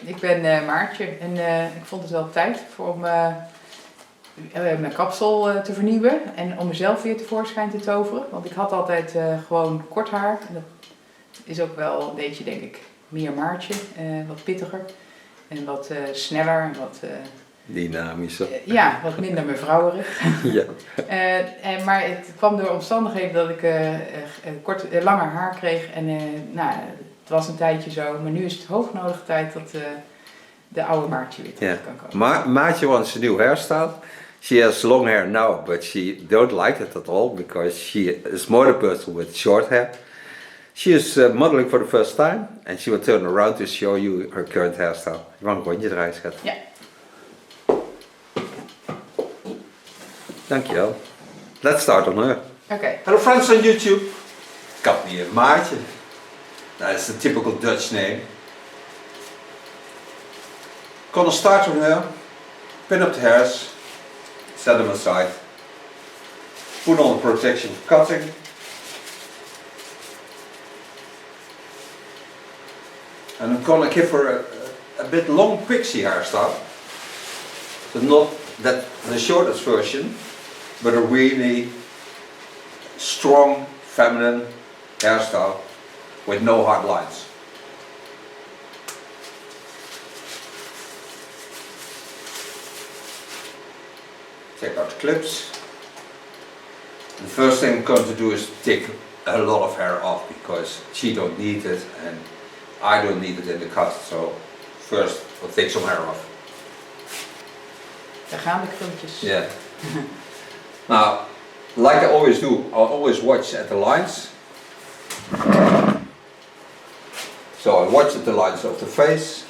ik ben Maartje en ik vond het wel tijd om mijn kapsel te vernieuwen en om mezelf weer tevoorschijn te toveren. Want ik had altijd gewoon kort haar en dat is ook wel een beetje, denk ik, meer Maartje, wat pittiger en wat sneller en wat... dynamischer. Ja, wat minder mevrouwerig. Ja. Maar het kwam door omstandigheden dat ik langer haar kreeg en nou, het was een tijdje zo, maar nu is het hoognodige tijd dat de oude Maartje weer terug kan komen. Maartje wants a new hairstyle. She has long hair now, but she don't like it at all because she is more the person with short hair. She is modeling for the first time and she will turn around to show you her current hairstyle. Je mag een rondje draaien, schat. Ja. Dankjewel. Let's start on her. Okay. Hello friends on YouTube. Kat me een Maartje. That is the typical Dutch name. Gonna start on her. Pin up the hairs. Set them aside. Put on the protection for cutting. And I'm gonna give her a bit long pixie hairstyle. So not that the shortest version, but a really strong feminine hairstyle with no hard lines. Take out the clips. The first thing I'm going to do is take a lot of hair off because she don't need it and I don't need it in the cut. So first we'll take some hair off. Daar gaan de krulletjes. Yeah. Now, like I always do, I'll always watch at the lines. So I watch at the lines of the face.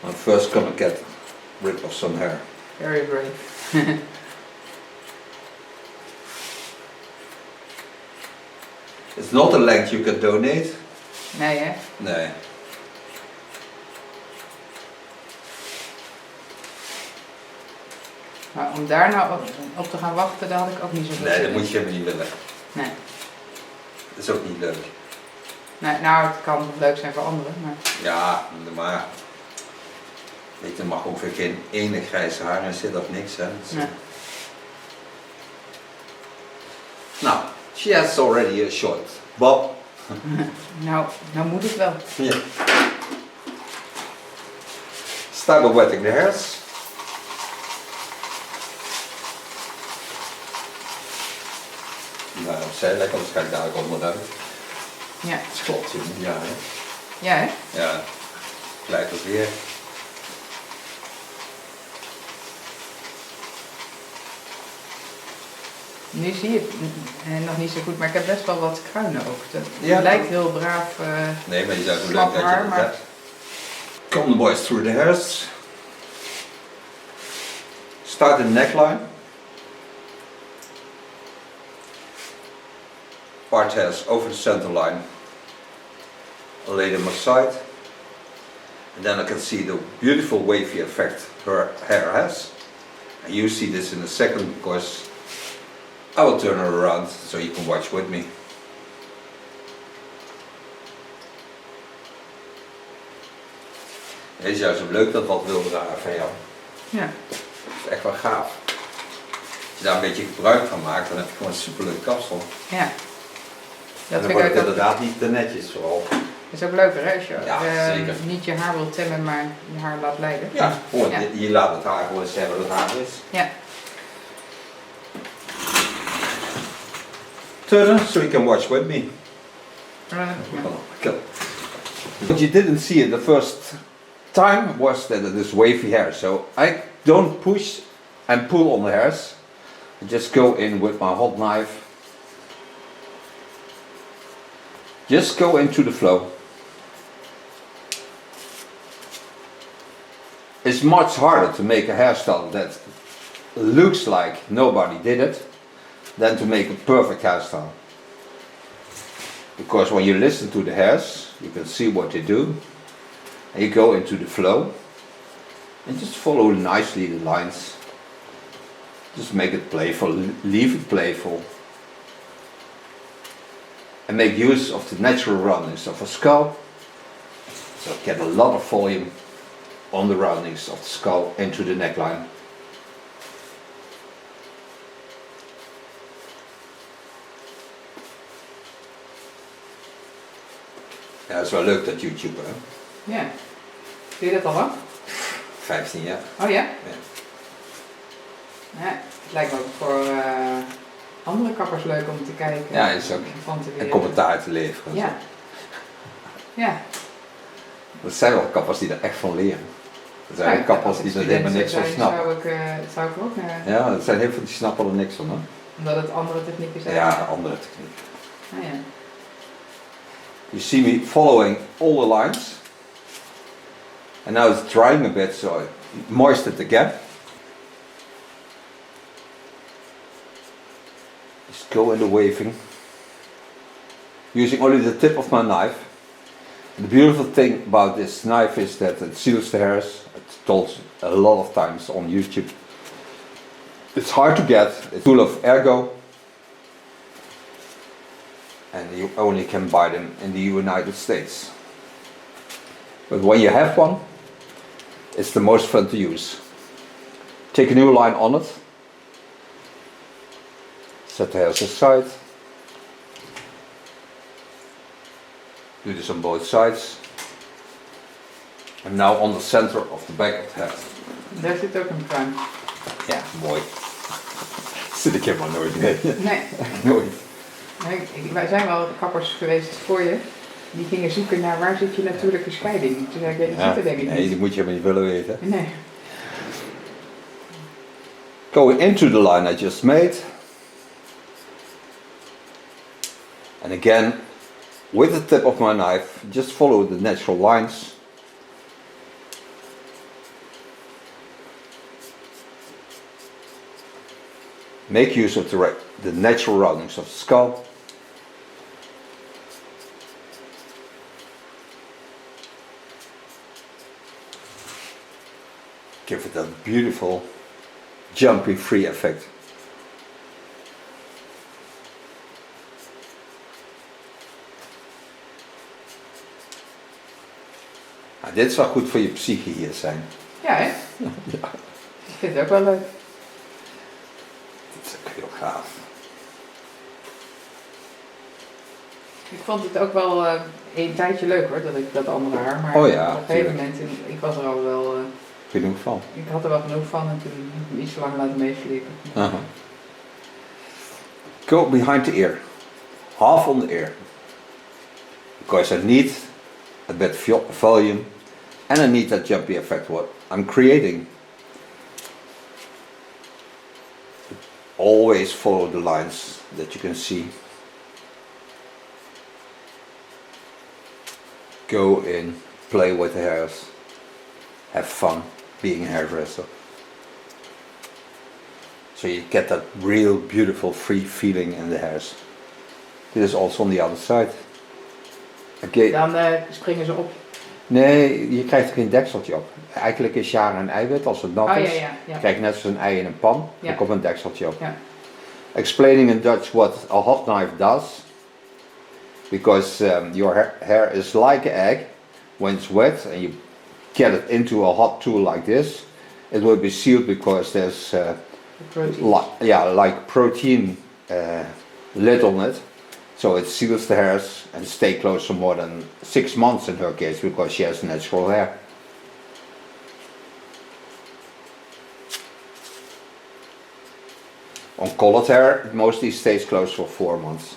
I'm first gonna get rid of some hair. Very brave. It's not a length you can donate. Nee, hè? Nee. Maar om daar nou op te gaan wachten, daar had ik ook niet zoveel Nee, zin dat in. moet je helemaal niet willen. Nee. Dat is ook niet leuk. Nee. Nou, het kan leuk zijn voor anderen, maar... Ja, maar... Weet je, er mag ongeveer geen ene grijze haar in zitten of niks, hè. Dus, Nee. Nou, she has already a short bob. Nou moet het wel. Yeah. Start with wetting the hairs. Nou, zij lekker, anders ga ik daar ook onderuit. Ja. Het is klopt, ja hè. Ja, hè? Ja, gelijk als weer. Nu zie je het nog niet zo goed, maar ik heb best wel wat kruinen ook. Het Ja. lijkt heel braaf. Nee, maar je zou het leuk slap dat je haar, dat maar... hebt. Comb the boys through the hairs. Start the neckline. Part hairs over the center line. Lay them aside. And then I can see the beautiful wavy effect her hair has. And you see this in a second because I will turn her around so you can watch with me. Het is juist zo leuk dat wat wilde haar van jou. Ja. Dat is echt wel gaaf. Als je daar een beetje gebruik van maakt, dan heb je gewoon een superleuk kapsel. Ja. En Dat dan vind wordt ik het ook, inderdaad niet te netjes vooral. is ook leuker, hè? Als je Ja, zeker. niet je haar wil temmen, maar je haar laat leiden. Ja, gewoon, Ja. je laat het haar gewoon zeggen wat het haar is. Ja. Turn so you can watch with me. Ja. What you didn't see it the first time was that it is wavy hair. So I don't push and pull on the hairs. I just go in with my hot knife. Just go into the flow. It's much harder to make a hairstyle that looks like nobody did it than to make a perfect hairstyle. Because when you listen to the hairs, you can see what they do, and you go into the flow, and just follow nicely the lines. Just make it playful, leave it playful, and make use of the natural roundness of a skull, so get a lot of volume on the roundings of the skull into the neckline. Ja, dat is wel leuk dat YouTube, hè? Ja. Doe je dat al lang? 15 jaar. Oh ja? Ja. Ja, het lijkt me ook voor andere kappers leuk om te kijken. Ja, is ook. Van te En commentaar te leveren. Ja. Ja. Dat zijn wel kappers die er echt van leren. Dat zijn ook kappers die er helemaal niks van snappen. Zou ik ook naar. Ja, dat zijn heel veel die snappen er niks van, hè? Omdat het andere technieken zijn. Ja, andere technieken. Ah, ja. You see me following all the lines. And now it's drying a bit, so I moisten it again. Just go in the waving. Using only the tip of my knife. And the beautiful thing about this knife is that it seals the hairs. It's told a lot of times on YouTube. It's hard to get. It's full of ergo. And you only can buy them in the United States. But when you have one, it's the most fun to use. Take a new line on it. Set the hairs aside. Do this on both sides. And now on the center of the back of the head. Daar zit ook een pruim. Ja, mooi. Zit ik helemaal nooit mee. Nee. Nooit. Wij zijn wel kappers geweest voor je. Die gingen zoeken naar waar zit je natuurlijke scheiding. Toen zei ik, ja, die zit er denk ik niet. Nee, die moet je helemaal niet willen weten. Nee. Going into the line I just made. And again, with the tip of my knife, just follow the natural lines. Make use of the natural roundings of the skull. Give it that beautiful, jumpy, free effect. Nou, dit zou goed voor je psyche hier zijn. Ja, hè? Ja. Ik vind het ook wel leuk. Dit is ook heel gaaf. Ik vond het ook wel een tijdje leuk hoor, dat ik dat andere haar. Maar Oh ja, op een gegeven moment, ik was er al wel... Genoeg van. Ik had er wel genoeg van en toen heb ik hem iets te lang laten meeslepen. Go behind the ear. Half on the ear. Because I need a bit volume and I need that jumpy effect what I'm creating. Always follow the lines that you can see. Go in, play with the hairs, have fun being a hairdresser. So you get that real beautiful free feeling in the hairs. This is also on the other side. Okay. Dan springen ze op. Nee, je krijgt er geen dekseltje op. Eigenlijk is jaren een eiwit, als het nat is, krijg je net zoals een ei in een pan, dan komt een dekseltje op. Ja. Explaining in Dutch what a hot knife does, because your hair is like an egg. When it's wet and you get it into a hot tool like this, it will be sealed because there's like protein lid on it. So it seals the hairs and stay closed for more than 6 months in her case because she has natural hair. On colored hair, it mostly stays closed for 4 months.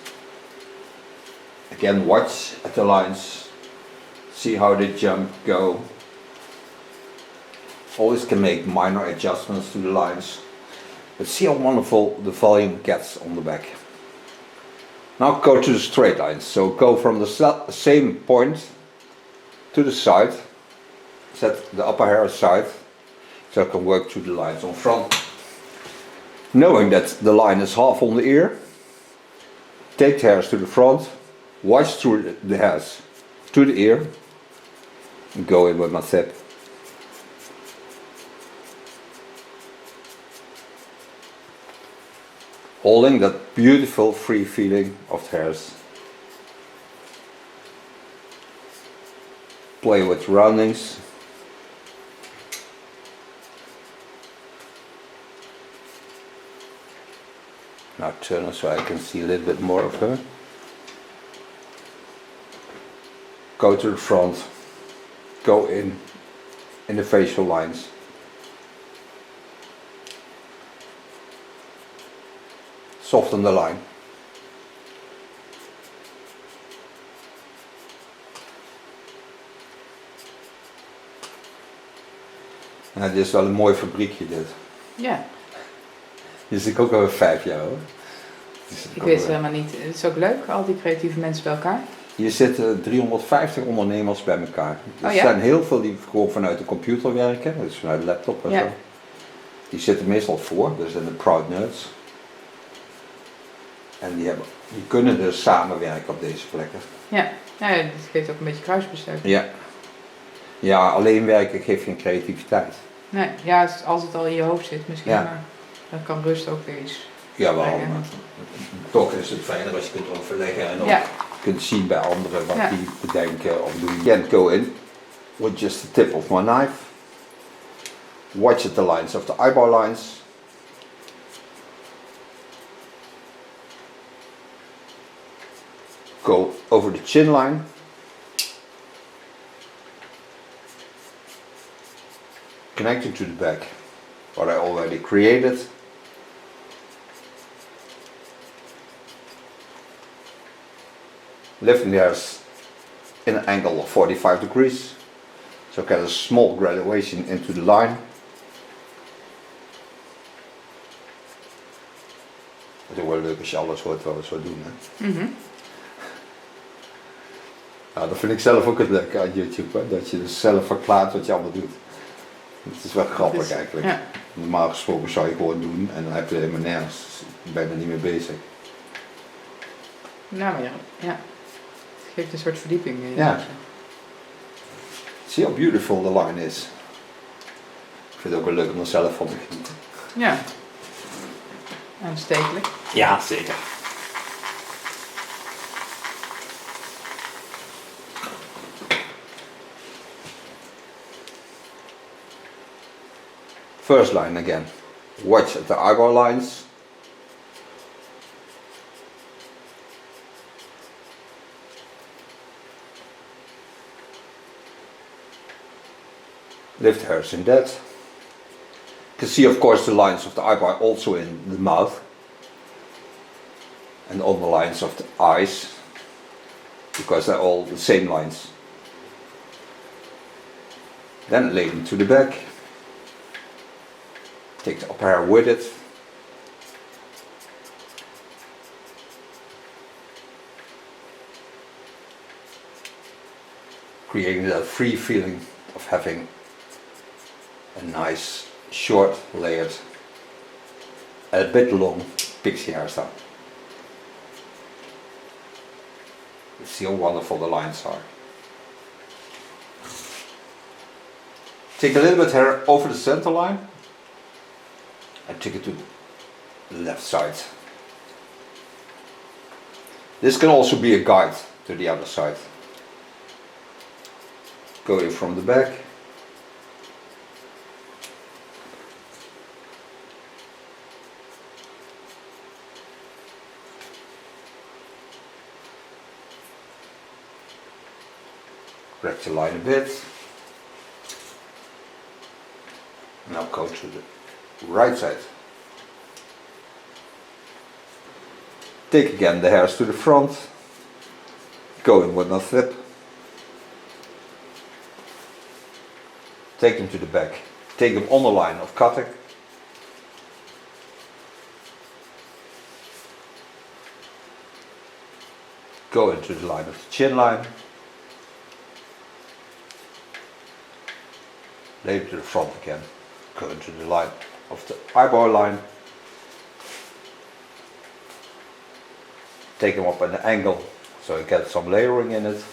Again, watch at the lines, see how they jump, go. Always can make minor adjustments to the lines, but see how wonderful the volume gets on the back. Now go to the straight lines, so go from the same point to the side, set the upper hair aside, so I can work through the lines on front. Knowing that the line is half on the ear, take the hairs to the front, watch through the hairs to the ear, and go in with my tip. Holding that beautiful free feeling of the hairs. Play with roundings. Now turn her so I can see a little bit more of her. Go to the front, go in the facial lines. Soften the line. En het is wel een mooi fabriekje dit. Ja. Dit is ook over 5 jaar hoor. Ik weet het helemaal niet. Het is ook leuk, al die creatieve mensen bij elkaar. Hier zitten 350 ondernemers bij elkaar. Er ja? zijn heel veel die gewoon vanuit de computer werken, dus vanuit de laptop en zo. Die zitten meestal voor, dat zijn de proud nerds. En die kunnen dus samenwerken op deze plekken. Ja, nou ja, dit geeft ook een beetje kruisbestuiving. Ja. Ja, alleen werken geeft geen creativiteit. Nee, ja, als het al in je hoofd zit misschien, Ja. maar dan kan rust ook weer iets. Jawel, brengen. maar toch is het fijner als je kunt overleggen en ook kunt zien bij anderen wat die bedenken of doen. Can't go in with just the tip of my knife. Watch at the lines of the eyebrow lines. Go over the chin line. Connecting to the back, what I already created. Lifting the hairs in an angle of 45 degrees, so get a small graduation into the line. Het is ook wel leuk als je alles hoort wat we zo doen. Hè? Nou, dat vind ik zelf ook het leuke aan YouTube, hè? Dat je dus zelf verklaart wat je allemaal doet. Het is wel grappig eigenlijk. Ja. Normaal gesproken zou je gewoon doen en dan heb je helemaal nergens, ben je er niet mee bezig. Nou maar ja. Het geeft een soort verdieping. Ja. See how beautiful the line is. Ik vind het ook wel leuk om er zelf van te genieten. Ja. Aanstekelijk. Ja, zeker. First line again. Watch at the eyebrow lines. Lift hairs in that. You can see of course the lines of the eyebrow also in the mouth. And on the lines of the eyes. Because they're all the same lines. Then lay them to the back. Take the upper hair with it. Creating that free feeling of having a nice, short, layered, and a bit long pixie hairstyle. See how wonderful the lines are. Take a little bit hair over the center line and take it to the left side. This can also be a guide to the other side. Go in from the back. Correct the line a bit. Now go to the right side. Take again the hairs to the front. Go in with no flip. Take them to the back. Take them on the line of cutting. Go into the line of the chin line. Lay to the front again. Go into the line of the eyebrow line. Take them up at an angle so you get some layering in it.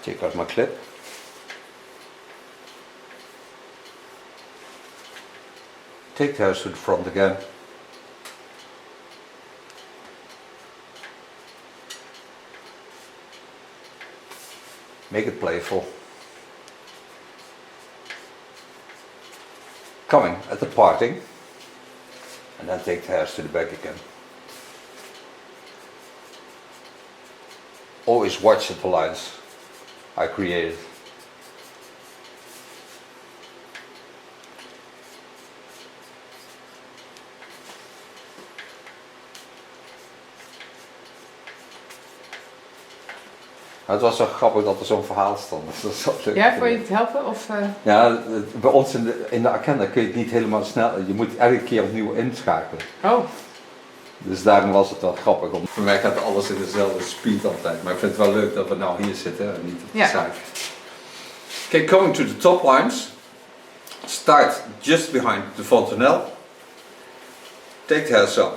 Take out my clip. Take the hairs to the front again. Make it playful. Coming at the parting, and then take the hairs to the back again. Always watch the lines I created. Het was zo grappig dat er zo'n verhaal stond. Dat is wel leuk. Ja, voor je het helpen? Of, Ja, bij ons in de agenda kun je het niet helemaal snel. Je moet elke keer opnieuw inschakelen. Oh. Dus daarom was het wel grappig. Voor mij gaat alles in dezelfde speed altijd. Maar ik vind het wel leuk dat we nou hier zitten en niet op de zaak. Okay, coming to the top lines. Start just behind the fontanelle. Take the hairs up.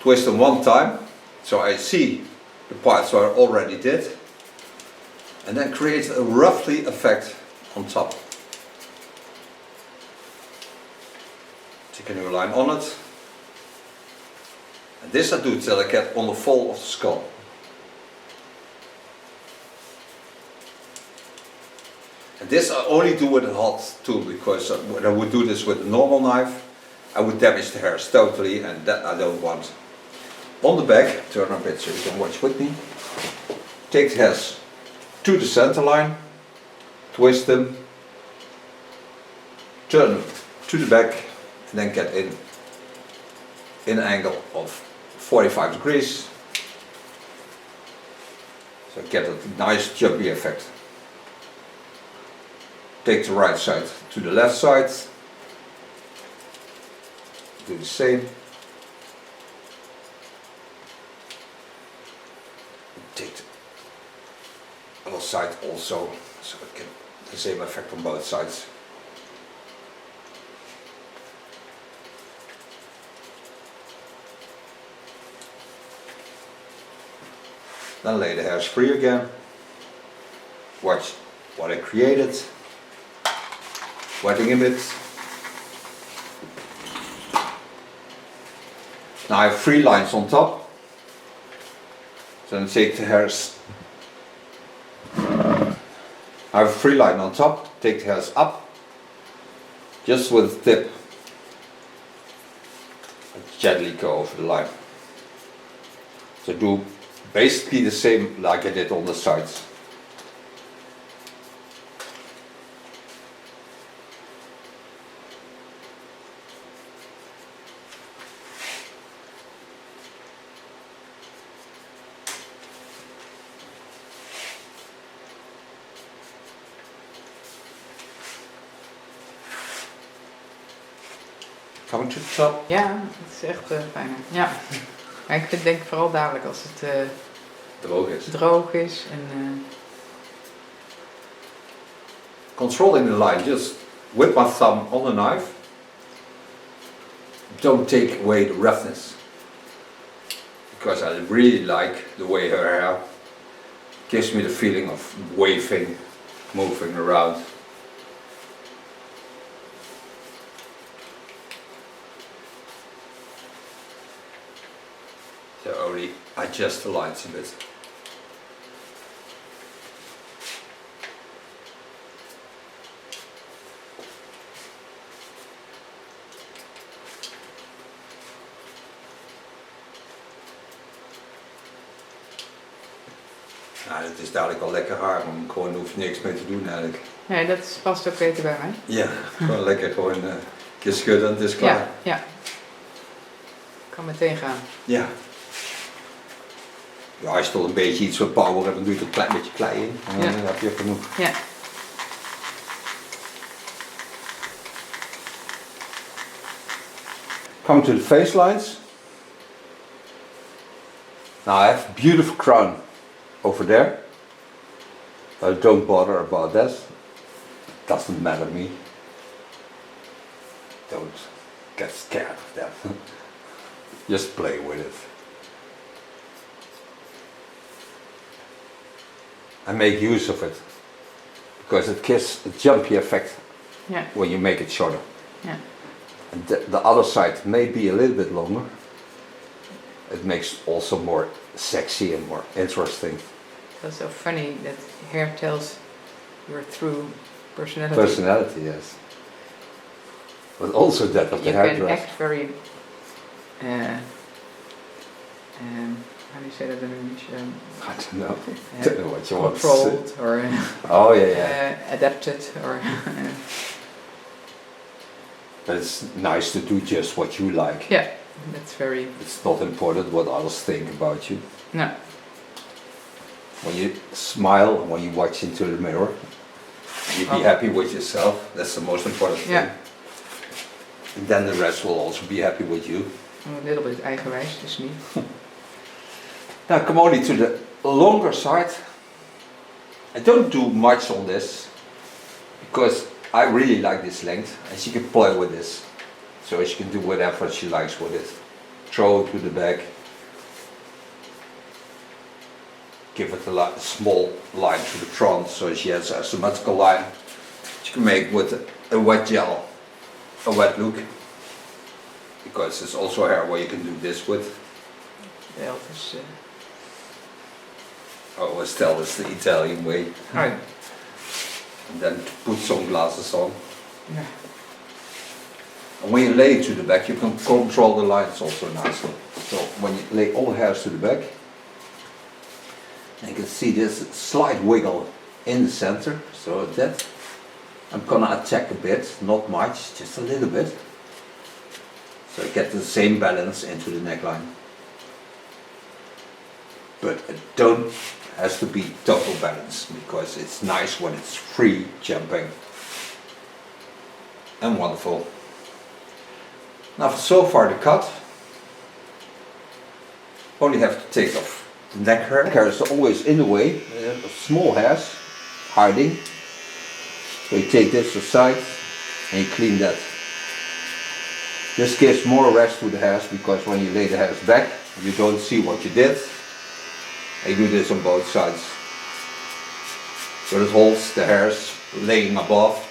Twist them one time. So I see the parts I already did. And then create a roughly effect on top. Take a new line on it. And this I do till I get on the fall of the skull. And this I only do with a hot tool, because when I would do this with a normal knife, I would damage the hairs totally, and that I don't want. On the back, turn a bit so you can watch with me. Take the hairs to the center line, twist them, turn them to the back, and then get in an angle of 45 degrees. So get a nice jumpy effect. Take the right side to the left side. Do the same. Take the other side also, so it get the same effect on both sides. Then lay the hairs free again. Watch what I created. Wetting a bit. Now I have 3 lines on top. So then take the hairs. I have a 3 line on top. Take the hairs up. Just with the tip. And gently go over the line. So do basically the same like I did on the sides. Coming to the top. Ja, het is echt fijn. Ja. Maar ik vind het denk ik vooral dadelijk als het droog is. En, controlling the line, just with my thumb on the knife. Don't take away the roughness. Because I really like the way her hair gives me the feeling of waving, moving around. So only adjust the lines a bit. Nou, het is dadelijk al lekker haar, maar gewoon hoef je niks mee te doen eigenlijk. nee, dat past ook beter bij mij. Ja, gewoon lekker gewoon een keer schudden en het is klaar. Ja, ja. Kan meteen gaan. Ja. Ja, als je toch een beetje iets van power hebt, dan doe je er een klein beetje klei in. En dan heb je genoeg. Ja. Coming to the face lines. Now I have a beautiful crown over there. Don't bother about that. It doesn't matter to me. Don't get scared of that. Just play with it. And make use of it. Because it gives a jumpy effect when you make it shorter. Yeah. And the other side may be a little bit longer. It makes also more sexy and more interesting. That's so funny that hair tells your true personality. Personality, yes. But also that of the You can hairdresser. act very, how do you say that in English? I don't know. Don't know what you want to say. Controlled or Oh yeah. adapted or But it's nice to do just what you like. yeah, that's very It's not important what others think about you. no. When you smile, when you watch into the mirror, you be happy with yourself. That's the most important thing. Yeah. And then the rest will also be happy with you. A little bit eigenwijs, dus niet. Now come only to the longer side. I don't do much on this because I really like this length and she can play with this. So she can do whatever she likes with it. Throw it to the back. Give it a small line to the front so she has a symmetrical line. She can make with a wet gel, a wet look. Because it's also hair where you can do this with. Wel, dus, I always tell it's the Italian way. right. And then to put sunglasses on. Yeah. And when you lay it to the back, you can control the lines also nicely. So when you lay all the hairs to the back, you can see this slight wiggle in the center. So that I'm gonna attack a bit, not much, just a little bit. So I get the same balance into the neckline. But it don't has to be total balance because it's nice when it's free jumping. And wonderful. Now so far the cut. Only have to take off the neck hair. Neck hair is always in the way, small hairs, hiding. So you take this aside and you clean that. This gives more rest to the hairs because when you lay the hairs back, you don't see what you did. I do this on both sides. So it holds the hairs laying above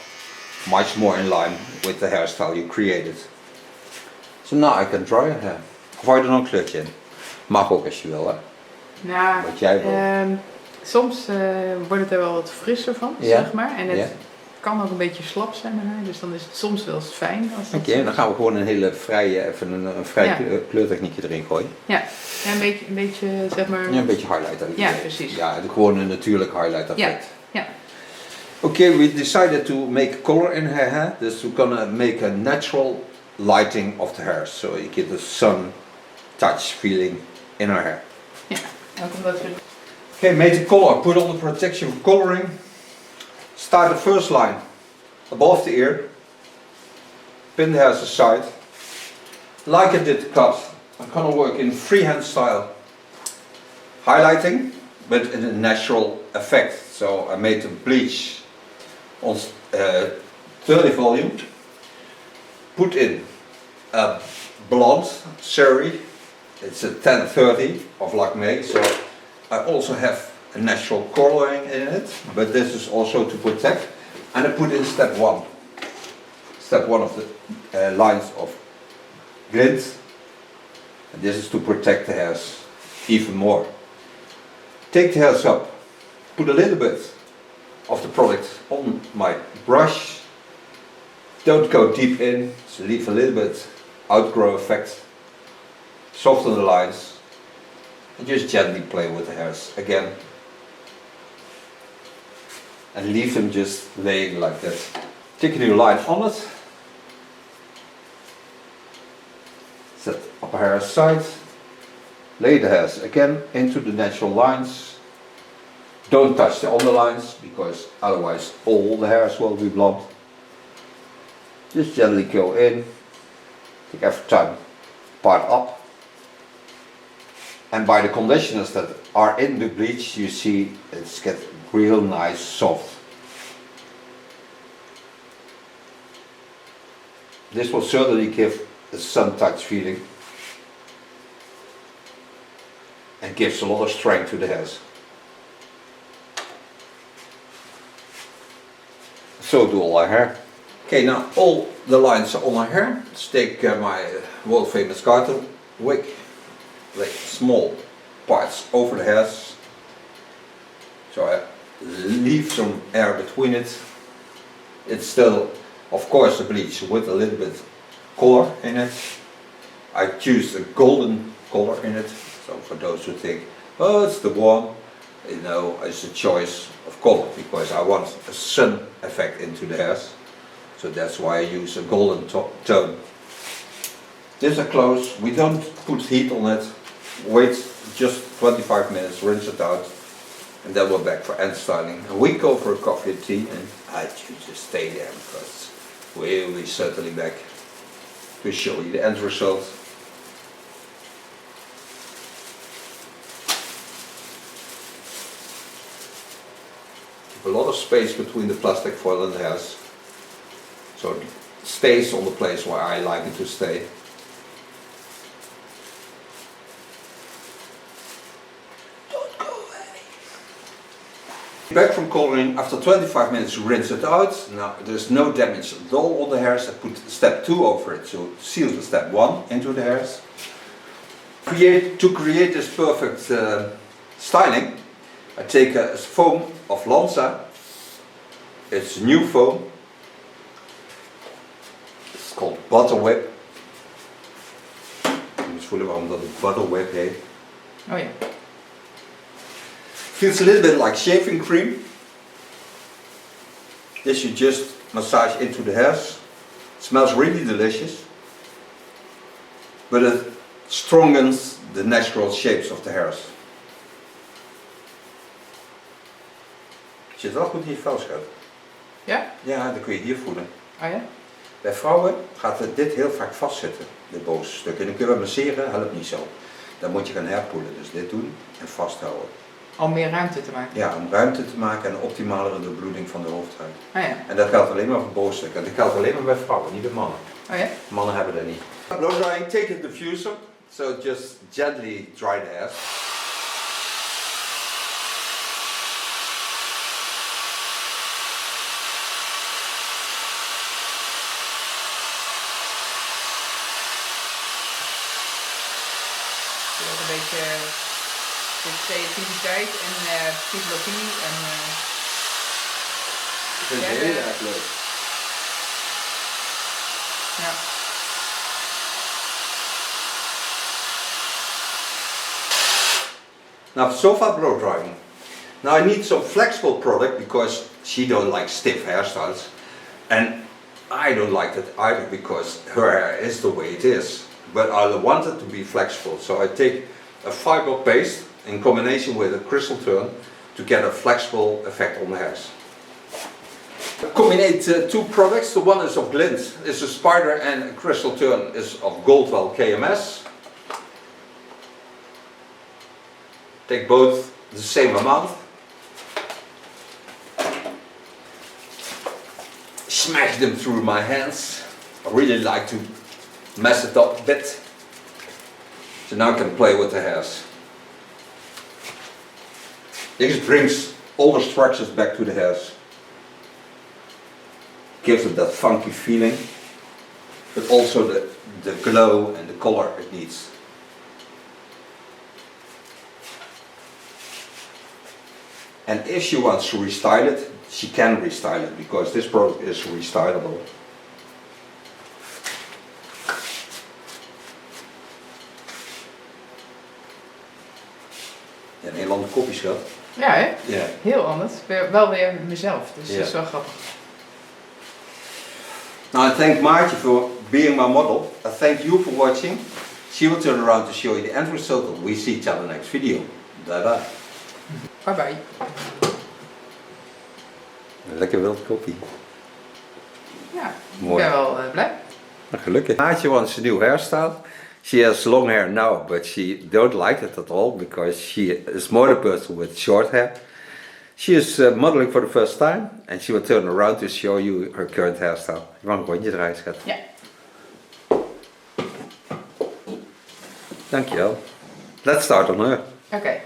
much more in line with the hairstyle you created. So now I can dry your hair. Of wou je er nog een kleurtje in? Mag ook als je wil, hè? Nou, Wat jij wil. soms wordt het er wel wat frisser van, Ja. zeg maar. En het Ja. kan ook een beetje slap zijn met haar, dus dan is het soms wel eens fijn. Als dat Oké, dan gaan we gewoon een hele vrije, even een vrij Ja. kleurtechniekje erin gooien. Ja, ja een beetje, zeg maar. Ja, een beetje highlighter. Ja, precies. Ja, gewoon een natuurlijk highlight effect. Ja. Okay, we decided to make color in her hair. Dus we're gonna make a natural lighting of the hair. So you get the sun touch feeling in her hair. Ja, ook omdat we... Okay, made the color. Put on the protection for coloring. Start the first line above the ear. Pin the hairs aside. Like I did the cut, I'm gonna work in freehand style. Highlighting, but in a natural effect. So I made the bleach on 30 volume. Put in a blonde seri. It's a 1030 of Lakme. So I also have a natural coloring in it, but this is also to protect. And I put in step one of the lines of glint. And this is to protect the hairs even more. Take the hairs up, put a little bit of the product on my brush. Don't go deep in, so leave a little bit outgrow effect. Soften the lines and just gently play with the hairs again. And leave them just laying like that. Take a new line on it. Set upper hair aside. Lay the hairs again into the natural lines. Don't touch the underlines because otherwise all the hairs will be blonde. Just gently go in. Take every time part up. And by the conditioners that are in the bleach, you see it's get real nice soft. This will certainly give a sun touch feeling and gives a lot of strength to the hairs. So do all our hair. Okay, now all the lines are on my hair. Let's take my world famous garter wig. Like small parts over the hairs. So I leave some air between it. It's still, of course, the bleach with a little bit color in it. I choose a golden color in it. So for those who think, oh, it's the one, you know, it's a choice of color because I want a sun effect into the hairs. So that's why I use a golden tone. These are close. We don't put heat on it. Wait just 25 minutes, rinse it out, and then we're back for end styling. And we go for a coffee and tea, and I choose to stay there because we'll be certainly back to show you the end result. Keep a lot of space between the plastic foil and the hairs, so it stays on the place where I like it to stay. Back from coloring, after 25 minutes rinse it out. Now there's no damage at all on the hairs. I put step 2 over it to seal the step 1 into the hairs. To create this perfect styling, I take a foam of Lanza. It's new foam. It's called Butter Whip. Ik moet voelen waarom dat een Butter Whip heet. Oh ja. Feels a little bit like shaving cream. This you just massage into the hairs. It smells really delicious. But it strengthens the natural shapes of the hairs. Zit wel goed in je vel, schat. Ja? Ja, dat kun je hier voelen. Oh ja? Bij vrouwen gaat dit heel vaak vastzitten, dit bovenste stuk. En dan kun je masseren, helpt niet zo. Dan moet je gaan herpoelen, dus dit doen en vasthouden. Om meer ruimte te maken? Ja, om ruimte te maken en een optimalere doorbloeding van de hoofdhuid. Oh ja. En dat geldt alleen maar voor bovenstukken. En dat geldt alleen maar bij vrouwen, niet bij mannen. Oh ja? Mannen hebben dat niet. Blow drying, take a diffuser. So just gently dry the hairs. Een beetje creativiteit en psychologie en Ik vind het heel erg leuk. ja. Now so far blow drying. Now I need some flexible product because she don't like stiff hairstyles, and I don't like that either because her hair is the way it is. But I want it to be flexible, so I take a fiber paste in combination with a crystal turn to get a flexible effect on the hairs. I combine 2 products. The one is of Glint, is a spider, and a crystal turn is of Goldwell KMS. Take both the same amount. Smash them through my hands. I really like to mess it up a bit. So now I can play with the hairs. This brings all the structures back to the hairs. Gives it that funky feeling, but also the glow and the color it needs. And if she wants to restyle it, she can restyle it because this product is restylable. Ja, een heel ander kopje, schat. Ja, hè? Ja. Heel anders. Wel weer mezelf, dus Ja. dat is wel grappig. Now I thank Maartje for being my model. I thank you for watching. She will turn around to show you the end result and we see each other in the next video. Bye bye. Bye bye. Lekker wild koppie. Ja, Mooi. ik ben wel blij. Gelukkig. Maartje wants a new hairstyle. She has long hair now, but she don't like it at all because she is more a person with short hair. She is modeling for the first time and she will turn around to show you her current hairstyle. Je mag een rondje draaien, schat. Ja. Dankjewel. Let's start on her. Oké.